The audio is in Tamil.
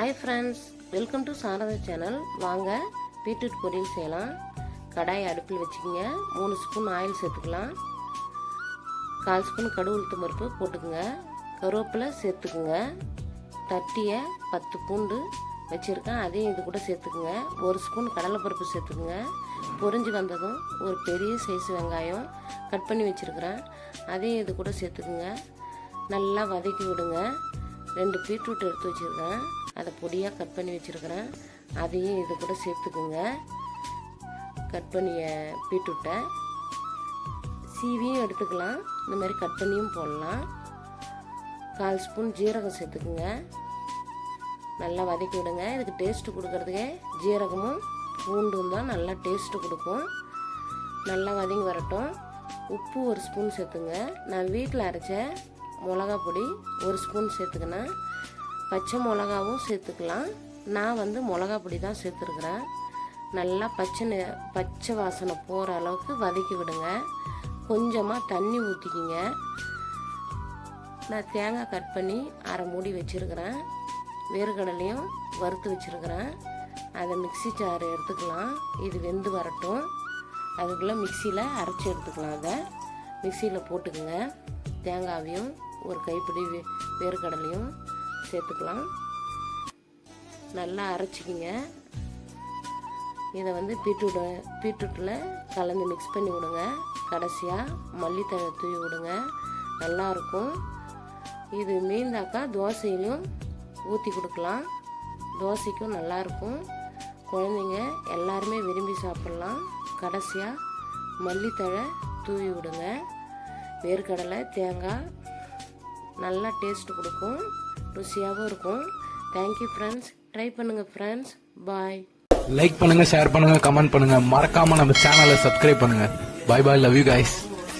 Hi friends, welcome to Sharada channel. வாங்க பீட்ரூட் பொரியல் செய்யலாம். கடாய் அடுப்பில் வச்சுக்கோங்க. 3 ஸ்பூன் ஆயில் சேர்த்துக்கலாம். 1/4 ஸ்பூன் கடுகு உளுத்தம் பருப்பு போட்டுக்குங்க. கருவேப்பிலை சேர்த்துக்குங்க. தட்டிய 10 பூண்டு வச்சுருக்கேன், அதையும் இது கூட சேர்த்துக்குங்க. 1 ஸ்பூன் கடலைப்பருப்பு சேர்த்துக்குங்க. பொரிஞ்சு வந்ததும் ஒரு பெரிய சைஸ் வெங்காயம் கட் பண்ணி வச்சுருக்கிறேன், அதையும் இது கூட சேர்த்துக்குங்க. நல்லா வதக்கி விடுங்க. 2 பீட்ரூட் எடுத்து வச்சுருக்கேன், அதை பொடியாக கட் பண்ணி வச்சுருக்கிறேன், அதையும் இது கூட சேர்த்துக்குங்க. கட் பண்ணிய பீட்ரூட்டை சீவியும் எடுத்துக்கலாம், இந்த மாதிரி கட் பண்ணியும் போடலாம். 1/4 ஸ்பூன் ஜீரகம் சேர்த்துக்குங்க. நல்லா வதக்கி விடுங்க. இதுக்கு டேஸ்ட்டு கொடுக்கறதுக்கே ஜீரகமும் பூண்டும் தான் நல்லா டேஸ்ட்டு கொடுக்கும். நல்லா வதங்கி வரட்டும். உப்பு 1 ஸ்பூன் சேர்த்துங்க. நான் வீட்டில் அரைச்ச மிளகா பொடி 1 ஸ்பூன் சேர்த்துக்கினேன். பச்சை மிளகாவும் சேர்த்துக்கலாம். நான் மிளகா பொடி தான் சேர்த்துருக்குறேன். நல்லா பச்சை வாசனை போகிற அளவுக்கு வதக்கி விடுங்க. கொஞ்சமாக தண்ணி ஊற்றிக்கிங்க. நான் தேங்காய் கட் பண்ணி அரை மூடி வச்சுருக்கிறேன். வேர்க்கடலையும் வறுத்து வச்சுருக்கிறேன், அதை மிக்ஸி ஜார் எடுத்துக்கலாம். இது வெந்து வரட்டும். அதுக்குள்ளே மிக்சியில் அரைச்சி எடுத்துக்கலாம். அதை மிக்சியில் போட்டுக்குங்க. தேங்காவையும் ஒரு கைப்பிடி வேர்க்கடலையும் சேர்த்துக்கலாம். நல்லா அரைச்சிக்கிங்க. இதை பீட்ரூட்டில் கலந்து மிக்ஸ் பண்ணி விடுங்க. கடைசியாக மல்லித்தழை தூவி விடுங்க. நல்லாயிருக்கும். இது மீந்தாக்கா தோசையிலையும் ஊற்றி கொடுக்கலாம். தோசைக்கும் நல்லாயிருக்கும். குழந்தைங்க எல்லாருமே விரும்பி சாப்பிட்லாம். கடைசியாக மல்லித்தழை தூவி விடுங்க. வேர்க்கடலை தேங்காய் நல்லா டேஸ்ட் கொடுக்கும், ருசியாகவும் இருக்கும். Thank you friends. ட்ரை பண்ணுங்கள் ஃப்ரெண்ட்ஸ். பாய். லைக் பண்ணுங்க, ஷேர் பண்ணுங்க, கமெண்ட் பண்ணுங்க. மறக்காம நம்ம சேனலை சப்ஸ்கிரைப் பண்ணுங்க. Bye bye. Love you guys.